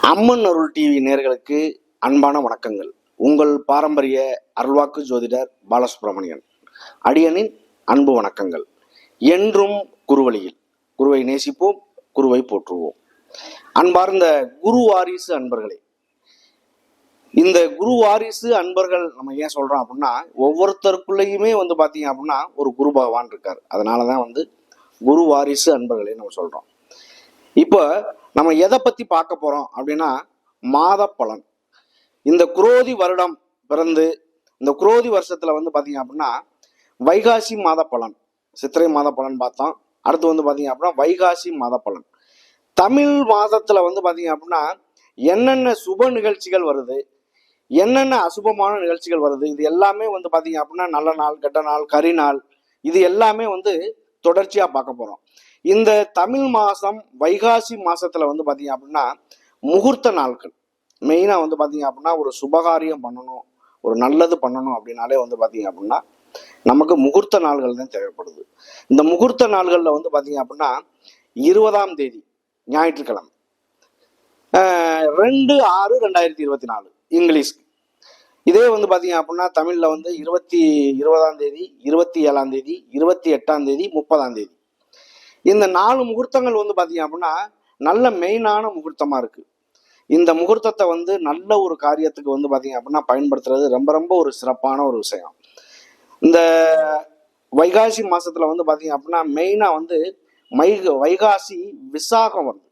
அம்மன் அருள் TV நேயர்களுக்கு அன்பான வணக்கங்கள். உங்கள் பாரம்பரிய அருள்வாக்கு ஜோதிடர் பாலசுப்ரமணியன். அடியனின் அன்பு வணக்கங்கள். என்றும் குருவழியில் குருவை நேசிப்போம், குருவை போற்றுவோம். அன்பார்ந்த குரு வாரிசு அன்பர்களே, இந்த குரு வாரிசு அன்பர்கள் நம்ம ஏன் சொல்றோம் அப்படின்னா, ஒவ்வொருத்தருக்குள்ளேயுமே பாத்தீங்க அப்படின்னா ஒரு குரு பகவான் இருக்காரு. அதனாலதான் குரு வாரிசு அன்பர்களே நம்ம சொல்றோம். இப்போ நம்ம எதை பத்தி பார்க்க போறோம் அப்படின்னா, மாத பலன். இந்த குரோதி வருடம் பிறந்து இந்த குரோதி வருஷத்துல பாத்தீங்க அப்படின்னா வைகாசி மாத பலன், சித்திரை மாத பலன் பார்த்தோம். அடுத்து பாத்தீங்க அப்படின்னா வைகாசி மாத பலன். தமிழ் மாதத்துல பாத்தீங்க அப்படின்னா என்னென்ன சுப நிகழ்ச்சிகள் வருது, என்னென்ன அசுபமான நிகழ்ச்சிகள் வருது, இது எல்லாமே பாத்தீங்க அப்படின்னா நல்ல நாள், கெட்ட நாள், கரி நாள், இது எல்லாமே தொடர்ச்சியா பார்க்க போறோம். இந்த தமிழ் மாசம் வைகாசி மாசத்துல பாத்தீங்க அப்படின்னா முகூர்த்த நாட்கள். மெயினா பாத்தீங்க அப்படின்னா ஒரு சுபகாரியம் பண்ணணும், ஒரு நல்லது பண்ணணும் அப்படின்னாலே பாத்தீங்க அப்படின்னா நமக்கு முகூர்த்த நாள்கள் தான் தேவைப்படுது. இந்த முகூர்த்த நாள்கள்ல பாத்தீங்க அப்படின்னா 20ஆம் தேதி ஞாயிற்றுக்கிழமை, 2/6/2024 இங்கிலீஷ்க்கு. இதே பாத்தீங்க அப்படின்னா தமிழ்ல 20ஆம் தேதி, 27ஆம் தேதி, 28ஆம் தேதி, 30ஆம் தேதி. இந்த 4 முகூர்த்தங்கள் பாத்தீங்க அப்படின்னா நல்ல மெயினான முகூர்த்தமா இருக்கு. இந்த முகூர்த்தத்தை நல்ல ஒரு காரியத்துக்கு பாத்தீங்க அப்படின்னா பயன்படுத்துறது ரொம்ப ரொம்ப ஒரு சிறப்பான ஒரு விஷயம். இந்த வைகாசி மாசத்துல பாத்தீங்க அப்படின்னா மெயினா வைகாசி விசாகம் வருது.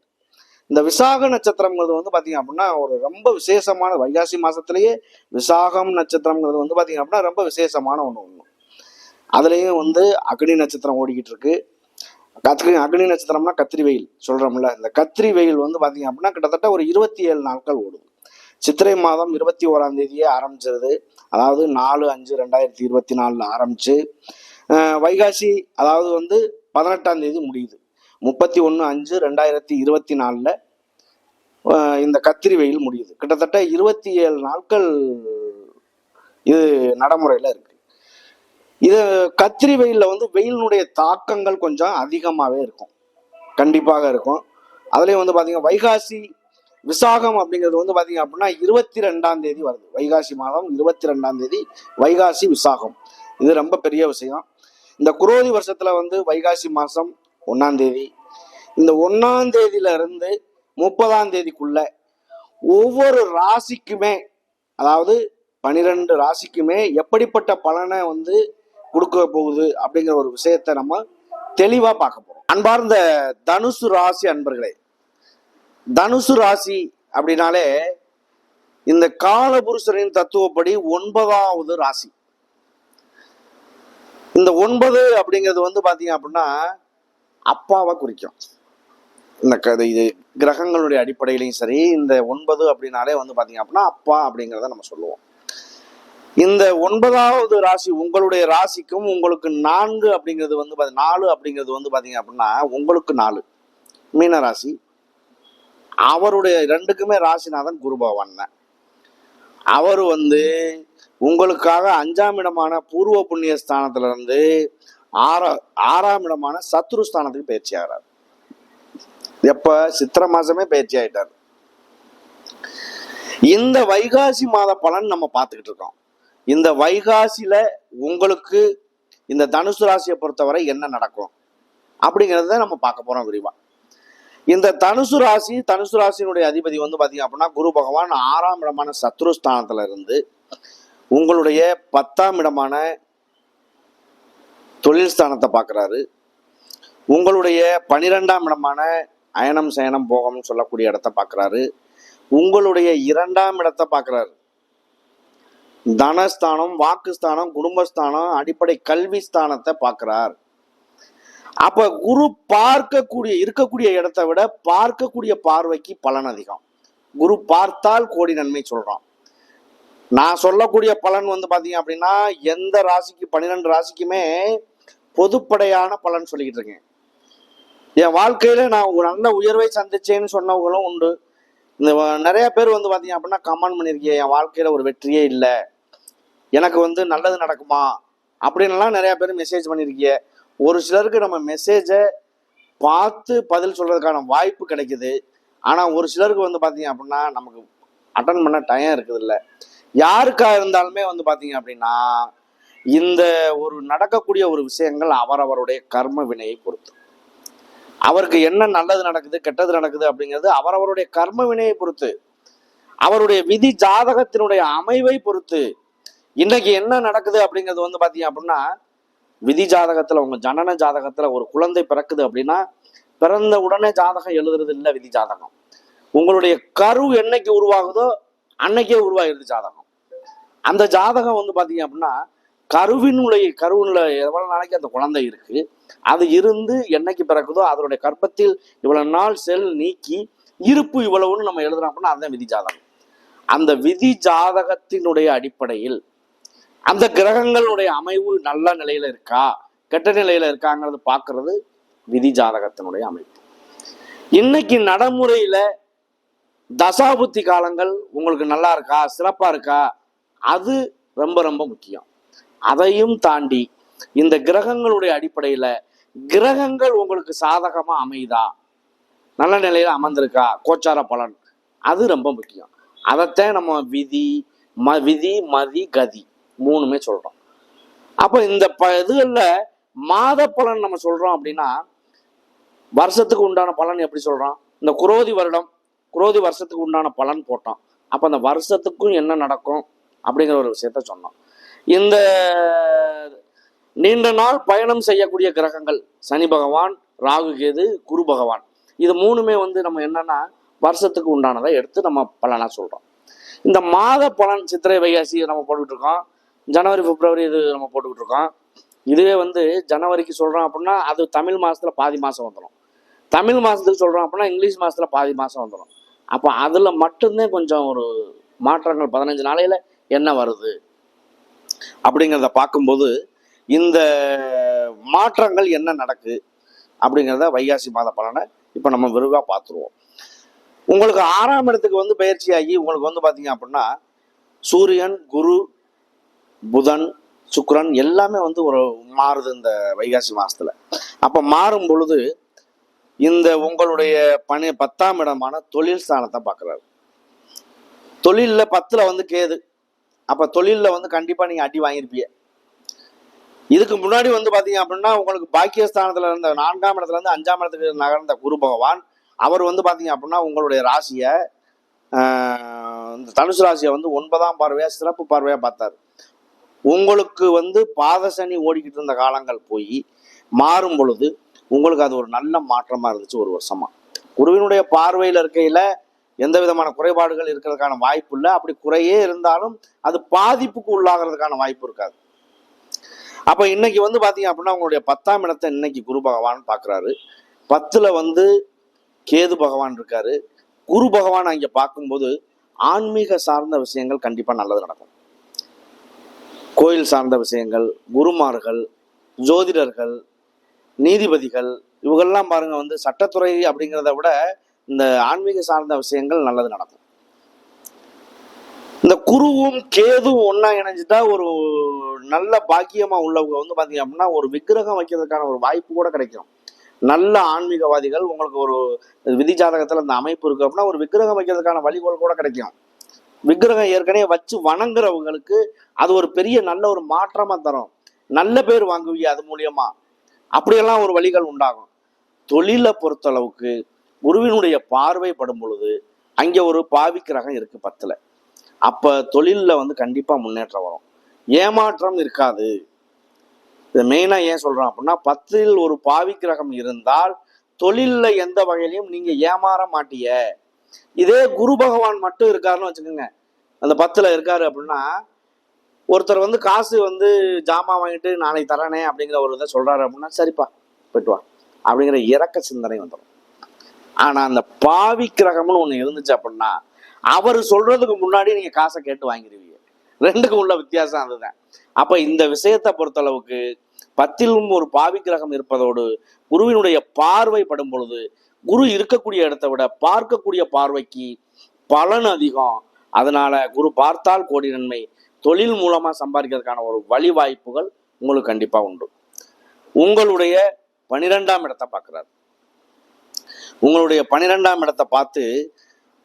இந்த விசாக நட்சத்திரங்கிறது பாத்தீங்க அப்படின்னா ஒரு ரொம்ப விசேஷமான, வைகாசி மாசத்திலேயே விசாகம் நட்சத்திரங்கிறது பாத்தீங்க அப்படின்னா ரொம்ப விசேஷமான ஒண்ணு. அதுலயும் அக்னி நட்சத்திரம் ஓடிக்கிட்டு இருக்கு. அக்னி நட்சத்திரம்னா கத்திரி வெயில் சொல்றோம்ல, இந்த கத்திரி வெயில் பாத்தீங்க அப்படின்னா கிட்டத்தட்ட ஒரு 27 நாட்கள் ஓடுது. சித்திரை மாதம் 21ஆம் தேதியே ஆரம்பிச்சிருது. அதாவது 4/5/2024 ஆரம்பிச்சு வைகாசி அதாவது 18ஆம் தேதி முடியுது. 31/5/2024 இந்த கத்திரி வெயில் முடியுது. கிட்டத்தட்ட 27 நாட்கள் இது நடைமுறையில இருக்கு. இது கத்திரி வெயில்ல வெயிலினுடைய தாக்கங்கள் கொஞ்சம் அதிகமாகவே இருக்கும், கண்டிப்பாக இருக்கும். அதுலேயும் பாத்தீங்கன்னா வைகாசி விசாகம் அப்படிங்கிறது பாத்தீங்க அப்படின்னா 22ஆம் தேதி வருது. வைகாசி மாதம் 22ஆம் தேதி வைகாசி விசாகம். இது ரொம்ப பெரிய விஷயம். இந்த குரோதி வருஷத்துல வைகாசி மாசம் 1ஆம் தேதி, இந்த 1ஆம் தேதியில இருந்து 30ஆம் தேதிக்குள்ள ஒவ்வொரு ராசிக்குமே, அதாவது 12 ராசிக்குமே எப்படிப்பட்ட பலனை கொடுக்க போகுது அப்படிங்கிற ஒரு விஷயத்த நம்ம தெளிவா பார்க்க போறோம். அன்பார்ந்த தனுசு ராசி அன்பர்களே, தனுசு ராசி அப்படின்னாலே இந்த காலபுருஷரின் தத்துவப்படி 9வது ராசி. இந்த 9 அப்படிங்கிறது பாத்தீங்க அப்படின்னா அப்பாவை குறிக்கும். இந்த இது கிரகங்களுடைய அடிப்படையிலையும் சரி, இந்த 9 அப்படின்னாலே பாத்தீங்க அப்படின்னா அப்பா அப்படிங்கிறத நம்ம சொல்லுவோம். இந்த 9வது ராசி உங்களுடைய ராசிக்கும் உங்களுக்கு 4 அப்படிங்கிறது 4 அப்படிங்கிறது பாத்தீங்க அப்படின்னா உங்களுக்கு 4 மீன ராசி. அவருடைய 2க்குமே ராசிநாதன் குரு பகவான் தான். அவர் உங்களுக்காக 5ஆம் இடமான பூர்வ புண்ணிய ஸ்தானத்துல இருந்து 6ஆம் இடமான சத்ரு ஸ்தானத்துக்கு பயிற்சி ஆகிறார். எப்ப? சித்திரை மாசமே பயிற்சி ஆயிட்டார். இந்த வைகாசி மாத பலன் நம்ம பார்த்துக்கிட்டு இருக்கோம். இந்த வைகாசியில உங்களுக்கு இந்த தனுசு ராசியை பொறுத்தவரை என்ன நடக்கும் அப்படிங்கிறத நம்ம பார்க்க போறோம் விரிவா. இந்த தனுசு ராசியினுடைய அதிபதி பாத்தீங்க அப்படின்னா குரு பகவான் 6ஆம் இடமான சத்ருஸ்தானத்துல இருந்து உங்களுடைய 10ஆம் இடமான தொழில் ஸ்தானத்தை பார்க்கிறாரு. உங்களுடைய 12ஆம் இடமான அயனம் சயனம் போகம்னு சொல்லக்கூடிய இடத்த பார்க்கிறாரு. உங்களுடைய 2ஆம் இடத்தை பார்க்கிறாரு. தனஸ்தானம், வாக்குஸ்தானம், குடும்பஸ்தானம், அடிப்படை கல்வி ஸ்தானத்தை பார்க்கிறார். அப்ப குரு இருக்கக்கூடிய இடத்தை விட பார்க்கக்கூடிய பார்வைக்கு பலன் அதிகம். குரு பார்த்தால் கோடி நன்மை சொல்றோம். நான் சொல்லக்கூடிய பலன் பாத்தீங்க அப்படின்னா எந்த ராசிக்கு 12 ராசிக்குமே பொதுப்படையான பலன் சொல்லிக்கிட்டு இருக்கேன். என் வாழ்க்கையில நான் ஒரு நல்ல உயர்வை சந்திச்சேன்னு சொன்னவங்களும் உண்டு. இந்த நிறைய பேர் பாத்தீங்க அப்படின்னா கமெண்ட் பண்ணிருக்கீங்க, என் வாழ்க்கையில ஒரு வெற்றியே இல்லை, எனக்கு நல்லது நடக்குமா அப்படின்னுலாம் நிறைய பேர் மெசேஜ் பண்ணிருக்கீங்க. ஒரு சிலருக்கு நம்ம மெசேஜை பார்த்து பதில் சொல்றதுக்கான வாய்ப்பு கிடைக்குது. ஆனால் ஒரு சிலருக்கு வந்து பார்த்தீங்க அப்படின்னா நமக்கு அட்டன் பண்ண டைம் இருக்குது இல்லை. யாருக்கா இருந்தாலுமே வந்து பார்த்தீங்க அப்படின்னா இந்த ஒரு நடக்கக்கூடிய ஒரு விஷயங்கள் அவரவருடைய கர்ம வினையை பொறுத்து, அவருக்கு என்ன நல்லது நடக்குது கெட்டது நடக்குது அப்படிங்கிறது அவரவருடைய கர்ம வினையை பொறுத்து, அவருடைய விதி ஜாதகத்தினுடைய அமைவை பொறுத்து இன்னைக்கு என்ன நடக்குது அப்படிங்கிறது வந்து பார்த்தீங்க அப்படின்னா விதி ஜாதகத்துல உங்க ஜனன ஜாதகத்துல ஒரு குழந்தை பிறக்குது அப்படின்னா பிறந்த உடனே ஜாதகம் எழுதுறது இல்லை. விதி ஜாதகம் உங்களுடைய கரு என்னைக்கு உருவாகுதோ அன்னைக்கே உருவாகிடுது ஜாதகம். அந்த ஜாதகம் வந்து பார்த்தீங்க அப்படின்னா கருவினுள்ள எவ்வளவு நாளைக்கு அந்த குழந்தை இருக்கு, அது இருந்து என்னைக்கு பிறக்குதோ அதனுடைய கர்ப்பத்தில் இவ்வளவு நாள் செல் நீக்கி இருப்பு இவ்வளவுன்னு நம்ம எழுதுறோம் அப்படின்னா அதுதான் விதி ஜாதகம். அந்த விதி ஜாதகத்தினுடைய அடிப்படையில் அந்த கிரகங்களுடைய அமைவு நல்ல நிலையில இருக்கா கெட்ட நிலையில இருக்காங்கிறது பார்க்கறது விதி ஜாதகத்தினுடைய அமைப்பு. இன்னைக்கு நடைமுறையில தசாபுத்தி காலங்கள் உங்களுக்கு நல்லா இருக்கா சிறப்பா இருக்கா அது ரொம்ப ரொம்ப முக்கியம். அதையும் தாண்டி இந்த கிரகங்களுடைய அடிப்படையில கிரகங்கள் உங்களுக்கு சாதகமா அமையுதா, நல்ல நிலையில அமர்ந்திருக்கா, கோச்சார பலன், அது ரொம்ப முக்கியம். அதைத்தான் நம்ம விதி மதி கதி மூணுமே சொல்றோம். அப்ப இந்த இதுகள்ல மாத பலன் நம்ம சொல்றோம் அப்படின்னா வருஷத்துக்கு உண்டான பலன் எப்படி சொல்றோம்? இந்த குரோதி வருஷத்துக்கு உண்டான பலன் போட்டோம். அப்ப அந்த வருஷத்துக்கும் என்ன நடக்கும் அப்படிங்கிற ஒரு விஷயத்த சொன்னோம். இந்த நீண்ட நாள் பயணம் செய்யக்கூடிய கிரகங்கள் சனி பகவான், ராகு கேது, குரு பகவான், இது மூணுமே வந்து நம்ம என்னன்னா வருஷத்துக்கு உண்டானதை எடுத்து நம்ம பலனா சொல்றோம். இந்த மாத பலன் சித்திரை வைகாசி நம்ம போட்டுக்கிட்டு இருக்கோம், ஜனவரி பிப்ரவரி இது நம்ம போட்டுக்கிட்டு இருக்கோம். இதுவே வந்து ஜனவரிக்கு சொல்றோம் அப்படின்னா அது தமிழ் மாசத்துல பாதி மாசம் வந்துடும், தமிழ் மாசத்துக்கு சொல்றோம் அப்படின்னா இங்கிலீஷ் மாசத்துல பாதி மாசம் வந்துடும். அப்போ அதுல மட்டும்தான் கொஞ்சம் ஒரு மாற்றங்கள் 15 நாளையில என்ன வருது அப்படிங்கிறத பார்க்கும்போது இந்த மாற்றங்கள் என்ன நடக்கு அப்படிங்கிறத வைகாசி மாத பலனை இப்போ நம்ம விரிவாக பார்த்துருவோம். உங்களுக்கு 6ஆம் இடத்துக்கு வந்து பயிற்சி ஆகி உங்களுக்கு வந்து பார்த்தீங்க அப்படின்னா சூரியன், குரு, புதன், சுக்கிரன் எல்லாமே வந்து ஒரு மாறுது இந்த வைகாசி மாசத்துல. அப்போ மாறும் பொழுது இந்த உங்களுடைய 10ஆம் இடமான தொழில் ஸ்தானத்தை பார்க்குறாரு. தொழிலில் 10ல் வந்து கேது. அப்போ தொழிலில் வந்து கண்டிப்பாக நீங்கள் அடி வாங்கியிருப்பீங்க. இதுக்கு முன்னாடி வந்து பார்த்தீங்க அப்படின்னா உங்களுக்கு பாக்கியஸ்தானத்தில் இருந்த 4ஆம் இடத்துல இருந்து 5ஆம் இடத்துக்கு நகர்ந்த குரு பகவான் அவர் வந்து பார்த்தீங்க அப்படின்னா உங்களுடைய ராசியை இந்த தனுசு ராசியை வந்து 9ஆம் பார்வையாக சிறப்பு பார்வையாக பார்த்தாரு. உங்களுக்கு வந்து பாதசனி ஓடிக்கிட்டு இருந்த காலங்கள் போய் மாறும் பொழுது உங்களுக்கு அது ஒரு நல்ல மாற்றமாக இருந்துச்சு. ஒரு வருஷமா குருவினுடைய பார்வையில் இருக்கையில் எந்த விதமான குறைபாடுகள் இருக்கிறதுக்கான வாய்ப்பு இல்லை. அப்படி குறையே இருந்தாலும் அது பாதிப்புக்கு உள்ளாகிறதுக்கான வாய்ப்பு இருக்காது. அப்ப இன்னைக்கு வந்து பாத்தீங்க அப்படின்னா உங்களுடைய 10ஆம் இடத்தை இன்னைக்கு குரு பகவான் பாக்குறாரு. 10ல் வந்து கேது பகவான் இருக்காரு. குரு பகவான் அங்க பார்க்கும்போது ஆன்மீக சார்ந்த விஷயங்கள் கண்டிப்பா நல்லது நடக்கும். கோயில் சார்ந்த விஷயங்கள், குருமார்கள், ஜோதிடர்கள், நீதிபதிகள் இவங்கெல்லாம் பாருங்க வந்து சட்டத்துறை அப்படிங்கிறத விட இந்த ஆன்மீக சார்ந்த விஷயங்கள் நல்லது நடக்கும். இந்த குருவும் கேதுவும் ஒன்னா இணைஞ்சிட்டா ஒரு நல்ல பாக்கியமா உள்ளவங்க வந்து பாத்தீங்க அப்படின்னா ஒரு விக்கிரகம் வைக்கிறதுக்கான ஒரு வாய்ப்பு கூட கிடைக்கும். நல்ல ஆன்மீகவாதிகள் உங்களுக்கு ஒரு விதி ஜாதகத்துல அந்த அமைப்பு இருக்கு அப்படின்னா ஒரு விக்கிரகம் வைக்கிறதுக்கான வழிகோல் கூட கிடைக்கும். விக்கிரகம் ஏற்கனவே வச்சு வணங்குறவங்களுக்கு அது ஒரு பெரிய நல்ல ஒரு மாற்றமா தரும். நல்ல பேர் வாங்குவீங்க அது மூலியமா. அப்படியெல்லாம் ஒரு வழிகள் உண்டாகும். தொழிலை பொறுத்தளவுக்கு குருவினுடைய பார்வைப்படும் பொழுது அங்கே ஒரு பாவி கிரகம் இருக்கு 10ல். அப்ப தொழிலில் வந்து கண்டிப்பா முன்னேற்றம் வரும், ஏமாற்றம் இருக்காது. இதை மெயினா ஏன் சொல்றோம் அப்படின்னா 10ல் ஒரு பாவி கிரகம் இருந்தால் தொழில்ல எந்த வகையிலையும் நீங்க ஏமாற மாட்டீங்க. இதே குரு பகவான் மட்டும் இருக்காருன்னு வச்சுக்கோங்க, அந்த 10ல் இருக்காரு அப்படின்னா ஒருத்தர் வந்து காசு வந்து ஜாமான் வாங்கிட்டு நாளைக்கு தரானே அப்படிங்கிற ஒரு இதை சொல்றாரு அப்படின்னா சரிப்பா போயிட்டு வா அப்படிங்கிற இறக்க சிந்தனை வந்துடும். ஆனா அந்த பாவி கிரகம்னு ஒண்ணு இருந்துச்சு அப்படின்னா அவர் சொல்றதுக்கு முன்னாடி நீங்க காசை கேட்டு வாங்கிடுவீங்க. ரெண்டுக்கும் உள்ள வித்தியாசம் அதுதான். அப்ப இந்த விஷயத்தை பொறுத்தளவுக்கு 10லும் ஒரு பாவி கிரகம் இருப்பதோடு குருவினுடைய பார்வைப்படும் பொழுது குரு இருக்கக்கூடிய இடத்தை விட பார்க்கக்கூடிய பார்வைக்கு பலன் அதிகம். அதனால குரு பார்த்தால் கோடி நன்மை, தொழில் மூலமா சம்பாதிக்கிறதுக்கான ஒரு வழி வாய்ப்புகள் உங்களுக்கு கண்டிப்பா உண்டு. உங்களுடைய 12ஆம் இடத்தை பார்க்கிறார். உங்களுடைய 12ஆம் இடத்தை பார்த்து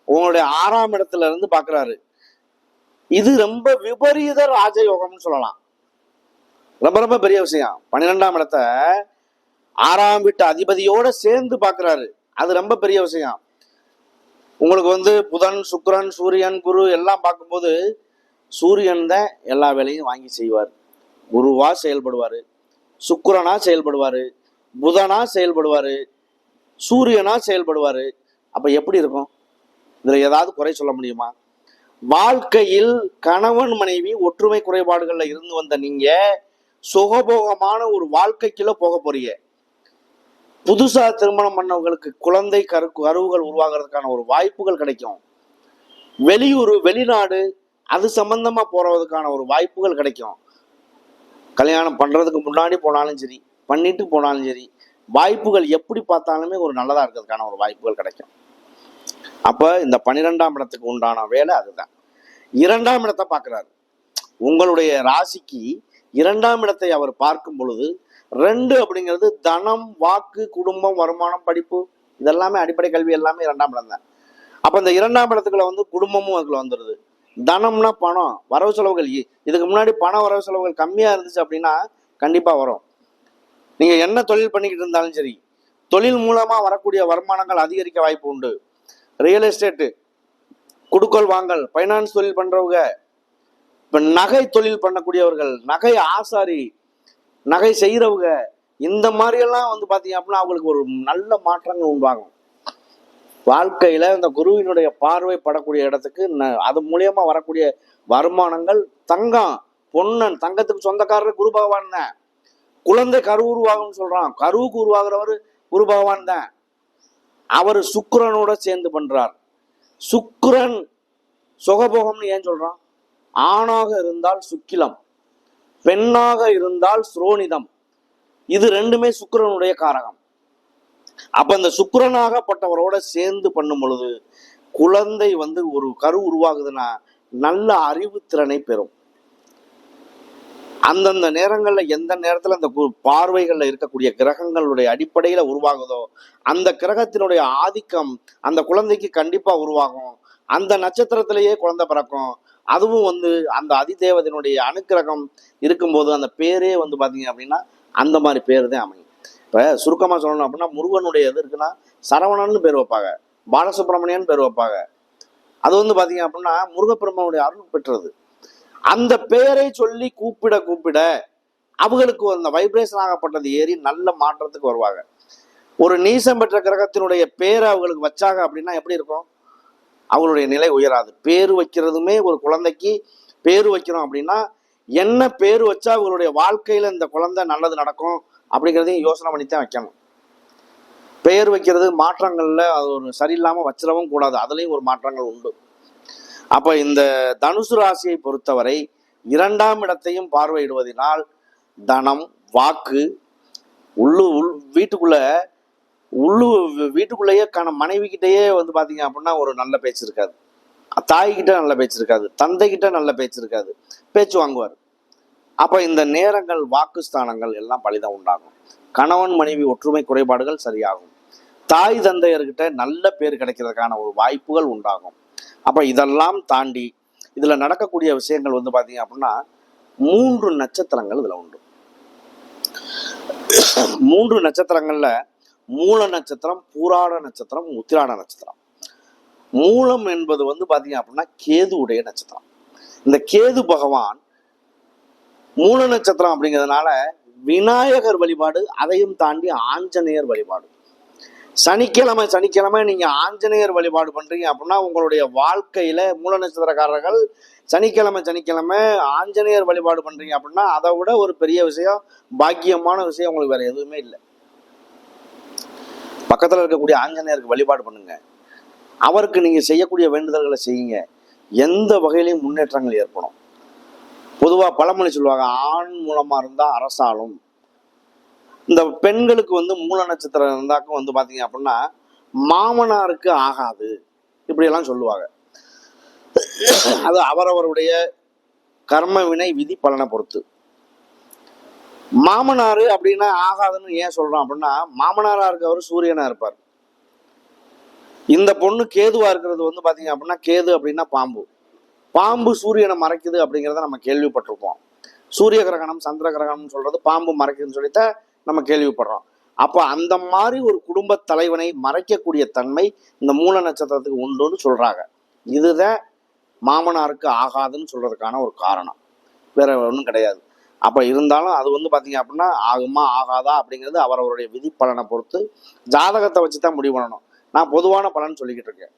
உங்களுடைய 6ஆம் இடத்துல இருந்து பார்க்குறாரு. இது ரொம்ப விபரீத ராஜயோகம்னு சொல்லலாம். ரொம்ப ரொம்ப பெரிய விஷயம். 12ஆம் இடத்தை 6ஆம் வீட்டு அதிபதியோட சேர்ந்து பார்க்குறாரு. அது ரொம்ப பெரிய விஷயம். உங்களுக்கு வந்து புதன், சுக்கிரன், சூரியன், குரு எல்லாம் பார்க்கும்போது சூரியன் தான் எல்லா வேலையும் வாங்கி செய்வார். குருவா செயல்படுவார், சுக்கிரனா செயல்படுவார், புதனா செயல்படுவார், சூரியனா செயல்படுவார். அப்போ எப்படி இருக்கும்? இதில் ஏதாவது குறை சொல்ல முடியுமா? வாழ்க்கையில் கணவன் மனைவி ஒற்றுமை குறைபாடுகள்ல இருந்து வந்த நீங்க சுகபோகமான ஒரு வாழ்க்கைக்குள்ள போக போறீங்க. புதுசா திருமணம் பண்ணவங்களுக்கு குழந்தை கருவுகள் உருவாகிறதுக்கான ஒரு வாய்ப்புகள் கிடைக்கும். வெளியூர், வெளிநாடு அது சம்பந்தமா போறதுக்கான ஒரு வாய்ப்புகள் கிடைக்கும். கல்யாணம் பண்றதுக்கு முன்னாடி போனாலும் சரி, பண்ணிட்டு போனாலும் சரி, வாய்ப்புகள் எப்படி பார்த்தாலுமே ஒரு நல்லதா இருக்கிறதுக்கான ஒரு வாய்ப்புகள் கிடைக்கும். அப்ப இந்த 12ஆம் இடத்துக்கு உண்டான வேலை அதுதான். 2ஆம் இடத்தை பார்க்கிறாரு. உங்களுடைய ராசிக்கு 2ஆம் இடத்தை அவர் பார்க்கும் பொழுது 2 அப்படிங்கிறது தனம், வாக்கு, குடும்பம், வருமானம், படிப்பு, இதெல்லாமே அடிப்படை கல்வி எல்லாமே 2ஆம் இடம் தான். அப்ப இந்த 2ஆம் இடத்துக்குள்ள வந்து குடும்பமும் அதுக்குள்ள வந்துடுது. தனம்னா பணம், வரவு செலவுகள். இதுக்கு முன்னாடி பண வரவு செலவுகள் கம்மியா இருந்துச்சு அப்படின்னா கண்டிப்பா வரும். நீங்க என்ன தொழில் பண்ணிக்கிட்டு இருந்தாலும் சரி, தொழில் மூலமா வரக்கூடிய வருமானங்கள் அதிகரிக்க வாய்ப்பு உண்டு. ரியல் எஸ்டேட்டு, குடுக்கல் வாங்கல், பைனான்ஸ் தொழில் பண்றவங்க, இப்ப நகை தொழில் பண்ணக்கூடியவர்கள், நகை ஆசாரி, நகை செய்யறவங்க, இந்த மாதிரி எல்லாம் வந்து பாத்தீங்க அப்படின்னா அவங்களுக்கு ஒரு நல்ல மாற்றங்கள் உண்டாகும். வாழ்க்கையில இந்த குருவினுடைய பார்வை படக்கூடிய இடத்துக்கு அது மூலியமா வரக்கூடிய வருமானங்கள். தங்கம், பொன்னன், தங்கத்துக்கு சொந்தக்காரர் குரு பகவான் தான். குழந்தை கரு உருவாகும் சொல்றான், கருவுக்கு உருவாகிறவர் குரு பகவான் தான். அவர் சுக்கிரனோட சேர்ந்து பண்றார். சுக்கிரன் சுகபோகம்னு ஏன் சொல்றான்? ஆணாக இருந்தால் சுக்கிலம், பெண்ணாக இருந்தால் ஸ்ரோனிதம். இது ரெண்டுமே சுக்கிரனுடைய காரகம். அப்ப இந்த சுக்கிரனாகப்பட்டவரோட சேர்ந்து பண்ணும் பொழுது குழந்தை வந்து ஒரு கரு உருவாகுதுன்னா நல்ல அறிவுத்திறனை பெறும். அந்தந்த நேரங்கள்ல எந்த நேரத்துல அந்த பார்வைகள்ல இருக்கக்கூடிய கிரகங்களுடைய அடிப்படையில உருவாகுதோ அந்த கிரகத்தினுடைய ஆதிக்கம் அந்த குழந்தைக்கு கண்டிப்பா உருவாகும். அந்த நட்சத்திரத்திலேயே குழந்தை பிறக்கும். அதுவும் வந்து அந்த அதிதேவதனுடைய அனுக்கிரகம் இருக்கும்போது அந்த பேரே வந்து பாத்தீங்க அப்படின்னா அந்த மாதிரி பேர் தான் அமையும். இப்ப சுருக்கமா சொல்லணும் அப்படின்னா முருகனுடைய எது இருக்குன்னா சரவணன்னு பேர் வைப்பாங்க, பாலசுப்ரமணியன் பேர் வைப்பாங்க. அது வந்து பாத்தீங்க அப்படின்னா முருகப்பெருமானுடைய அருள் பெற்றது. அந்த பேரை சொல்லி கூப்பிட கூப்பிட அவங்களுக்கு அந்த வைப்ரேஷன் ஆகப்பட்டது ஏறி நல்ல மாற்றத்துக்கு வருவாங்க. ஒரு நீசம் பெற்ற கிரகத்தினுடைய பேரை அவங்களுக்கு வச்சாங்க அப்படின்னா எப்படி இருக்கும்? அவங்களுடைய நிலை உயராது. பேரு வைக்கிறதுமே ஒரு குழந்தைக்கு பேரு வைக்கிறோம் அப்படின்னா என்ன பேரு வச்சா அவங்களுடைய வாழ்க்கையில இந்த குழந்தை நல்லது நடக்கும் அப்படிங்கிறதையும் யோசனை பண்ணித்தான் வைக்கணும். பெயர் வைக்கிறது மாற்றங்கள்ல அது ஒரு சரியில்லாம வச்சிடவும் கூடாது, அதுலயும் ஒரு மாற்றங்கள் உண்டு. அப்ப இந்த தனுசு ராசியை பொறுத்தவரை 2ஆம் இடத்தையும் பார்வையிடுவதனால் தனம், வாக்கு, வீட்டுக்குள்ளேயே மனைவி கிட்டேயே வந்து பாத்தீங்க அப்படின்னா ஒரு நல்ல பேச்சு இருக்காது, தாய்கிட்ட நல்ல பேச்சு இருக்காது, தந்தை கிட்ட நல்ல பேச்சு இருக்காது, பேச்சு வாங்குவார். அப்ப இந்த நேரங்கள் வாக்குஸ்தானங்கள் எல்லாம் பலிதம் உண்டாகும். கணவன் மனைவி ஒற்றுமை குறைபாடுகள் சரியாகும். தாய் தந்தையர்கிட்ட நல்ல பேர் கிடைக்கிறதுக்கான ஒரு வாய்ப்புகள் உண்டாகும். அப்ப இதெல்லாம் தாண்டி இதுல நடக்கக்கூடிய விஷயங்கள் வந்து பாத்தீங்க அப்படின்னா 3 நட்சத்திரங்கள் இதுல உண்டு. 3 நட்சத்திரங்கள்ல மூல நட்சத்திரம், பூராட நட்சத்திரம், உத்திராட நட்சத்திரம். மூலம் என்பது வந்து பாத்தீங்க அப்படின்னா கேது உடைய நட்சத்திரம். இந்த கேது பகவான் மூல நட்சத்திரம் அப்படிங்கிறதுனால விநாயகர் வழிபாடு, அதையும் தாண்டி ஆஞ்சநேயர் வழிபாடு. சனிக்கிழமை நீங்க ஆஞ்சநேயர் வழிபாடு பண்றீங்க அப்படின்னா உங்களுடைய வாழ்க்கையில மூல நட்சத்திரக்காரர்கள் சனிக்கிழமை ஆஞ்சநேயர் வழிபாடு பண்றீங்க அப்படின்னா அதை விட ஒரு பெரிய விஷயம், பாக்கியமான விஷயம் உங்களுக்கு வேற எதுவுமே இல்லை. பக்கத்துல இருக்கக்கூடிய ஆஞ்சநேயருக்கு வழிபாடு பண்ணுங்க. அவருக்கு நீங்க செய்யக்கூடிய வேண்டுதல்களை செய்யுங்க. எந்த வகையிலையும் முன்னேற்றங்கள் ஏற்படும். பொதுவா பழமொழி சொல்லுவாங்க, ஆண் மூலமா இருந்தா அரசாலும். இந்த பெண்களுக்கு வந்து மூல நட்சத்திரம் இருந்தாக்கும் வந்து பாத்தீங்க அப்படின்னா மாமனாருக்கு ஆகாது, இப்படியெல்லாம் சொல்லுவாங்க. அது அவரவருடைய கர்ம வினை விதி பலனை பொறுத்து. மாமனாரு அப்படின்னா ஆகாதுன்னு ஏன் சொல்றோம் அப்படின்னா மாமனாரா இருக்கவர் சூரியனா இருப்பார், இந்த பொண்ணு கேதுவா இருக்கிறது வந்து பாத்தீங்க அப்படின்னா, கேது அப்படின்னா பாம்பு. பாம்பு சூரியனை மறைக்குது அப்படிங்கிறத நம்ம கேள்விப்பட்டிருப்போம். சூரிய கிரகணம், சந்திர கிரகணம் சொல்றது பாம்பு மறைக்குதுன்னு சொல்லித்தான் நம்ம கேள்விப்படுறோம். அப்ப அந்த மாதிரி ஒரு குடும்ப தலைவனை மறைக்கக்கூடிய தன்மை இந்த மூல நட்சத்திரத்துக்கு உண்டுன்னு சொல்றாங்க. இதுதான் மாமனாருக்கு ஆகாதுன்னு சொல்றதுக்கான ஒரு காரணம், வேற ஒன்றும் கிடையாது. அப்ப இருந்தாலும் அது வந்து பாத்தீங்க அப்படின்னா, ஆகுமா ஆகாதா அப்படிங்கிறது அவரவருடைய விதி பலனை பொறுத்து ஜாதகத்தை வச்சுதான் முடிவு பண்ணணும். நான் பொதுவான பலன் சொல்லிக்கிட்டு இருக்கேன்.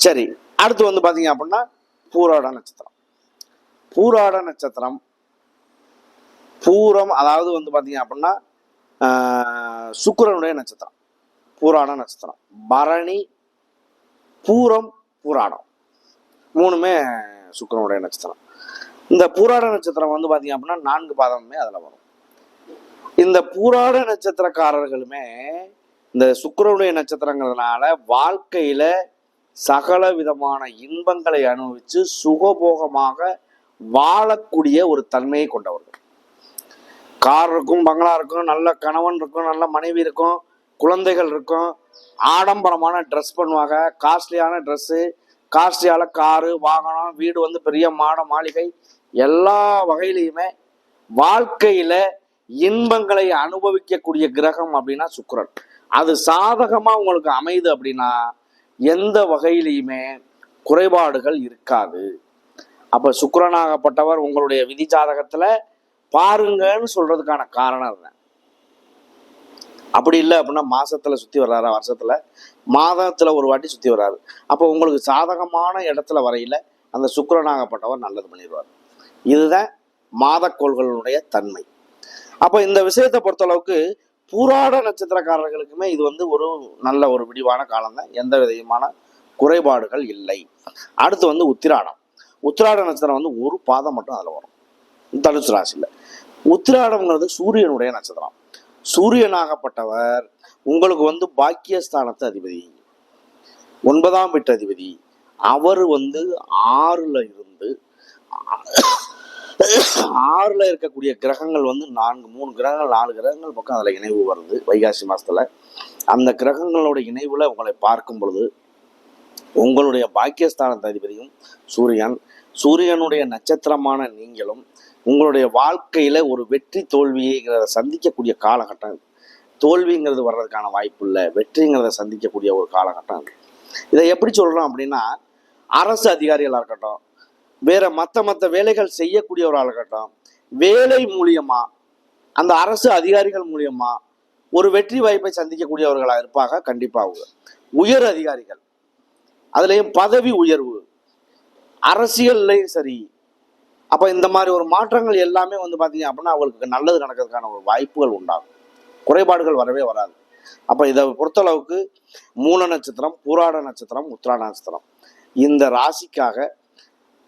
சரி, அடுத்து வந்து பாத்தீங்க அப்படின்னா பூராட நட்சத்திரம். பூராட நட்சத்திரம் பூரம், அதாவது வந்து பாத்தீங்க அப்படின்னா சுக்கிரனுடைய நட்சத்திரம். பூராட நட்சத்திரம், பரணி, பூரம், பூராடம் மூணுமே சுக்கிரனுடைய நட்சத்திரம். இந்த பூராட நட்சத்திரம் வந்து பாத்தீங்க அப்படின்னா 4 பாதமுமே அதுல வரும். இந்த பூராட நட்சத்திரக்காரர்களுமே இந்த சுக்கிரனுடைய நட்சத்திரங்கிறதுனால வாழ்க்கையில சகல விதமான இன்பங்களை அனுபவிச்சு சுகபோகமாக வாழக்கூடிய ஒரு தன்மையை கொண்டவர்கள். கார் இருக்கும், பங்களா இருக்கும், நல்ல கணவன் இருக்கும், நல்ல மனைவி இருக்கும், குழந்தைகள் இருக்கும், ஆடம்பரமான ட்ரெஸ் பண்ணுவாங்க, காஸ்ட்லியான ட்ரெஸ்ஸு, காஸ்ட்லியான காரு, வாகனம், வீடு வந்து பெரிய மாளிகை, எல்லா வகையிலையுமே வாழ்க்கையில இன்பங்களை அனுபவிக்கக்கூடிய கிரகம் அப்படின்னா சுக்கிரன். அது சாதகமா உங்களுக்கு அமையுது அப்படின்னா எந்த வகையிலையுமே குறைபாடுகள் இருக்காது. அப்ப சுக்கிரனாகப்பட்டவர் உங்களுடைய விதி ஜாதகத்துல பாருங்கன்னு சொல்றதுக்கான காரணம் என்ன? அப்படி இல்லை அப்படின்னா மாசத்துல சுத்தி வர்றாரு, வருஷத்துல மாதத்துல ஒரு வாட்டி சுத்தி வர்றாரு. அப்போ உங்களுக்கு சாதகமான இடத்துல வரையில அந்த சுக்கிரனாகப்பட்டவர் நல்லது பண்ணிடுவார். இதுதான் மாதக்கோள்களுடைய தன்மை. அப்ப இந்த விஷயத்தை பொறுத்தளவுக்கு பூராட நட்சத்திரக்காரர்களுக்குமே இது வந்து ஒரு நல்ல ஒரு விடிவான காலம் தான், எந்த விதமான குறைபாடுகள் இல்லை. அடுத்து வந்து உத்திராடம். உத்திராட நட்சத்திரம் வந்து ஒரு பாதம் மட்டும் அதுல வரும், தனுசு ராசியில. உத்திராடம்ங்கிறது சூரியனுடைய நட்சத்திரம். சூரியனாகப்பட்டவர் உங்களுக்கு வந்து பாக்கியஸ்தானத்து அதிபதி, 9ஆம் வீட்டு அதிபதி. அவர் வந்து 6ல இருந்து 6ல இருக்கக்கூடிய கிரகங்கள் வந்து 3 கிரகங்கள் 4 கிரகங்கள் பக்கம் அதுல இணைவு வருது வைகாசி மாசத்துல. அந்த கிரகங்களோட இணைவுல உங்களை பார்க்கும் பொழுது உங்களுடைய பாக்கியஸ்தானத்து அதிபதியும் சூரியனுடைய நட்சத்திரமான நீங்களும் உங்களுடைய வாழ்க்கையில ஒரு வெற்றி தோல்விங்கிறத சந்திக்கக்கூடிய காலகட்டம். தோல்விங்கிறது வர்றதுக்கான வாய்ப்பு இல்லை, வெற்றிங்கிறத சந்திக்கக்கூடிய ஒரு காலகட்டம். இதை எப்படி சொல்றோம் அப்படின்னா, அரசு அதிகாரிகளாக இருக்கட்டும், வேற மற்ற வேலைகள் செய்யக்கூடியவராக இருக்கட்டும், வேலை மூலியமா அந்த அரசு அதிகாரிகள் மூலியமா ஒரு வெற்றி வாய்ப்பை சந்திக்கக்கூடியவர்களாக இருப்பாங்க. கண்டிப்பாக உயர் அதிகாரிகள், அதுலயும் பதவி உயர்வு, அரசியல்லையும் சரி. அப்ப இந்த மாதிரி ஒரு மாற்றங்கள் எல்லாமே வந்து பாத்தீங்க அப்படின்னா அவங்களுக்கு நல்லது நடக்கிறதுக்கான ஒரு வாய்ப்புகள் உண்டாகும், குறைபாடுகள் வரவே வராது. அப்ப இதை பொறுத்தளவுக்கு மூல நட்சத்திரம், பூராட நட்சத்திரம், உத்திராட நட்சத்திரம், இந்த ராசிக்காக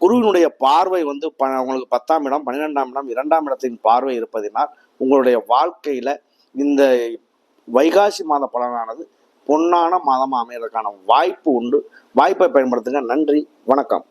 குருவினுடைய பார்வை வந்து உங்களுக்கு 10ஆம் இடம், 12ஆம் இடம், 2ஆம் இடத்தின் பார்வை இருப்பதினால் உங்களுடைய வாழ்க்கையில இந்த வைகாசி மாத பலனானது பொன்னான மாதமா அமையறதுக்கான வாய்ப்பு உண்டு. வாய்ப்பை பயன்படுத்துங்க. நன்றி, வணக்கம்.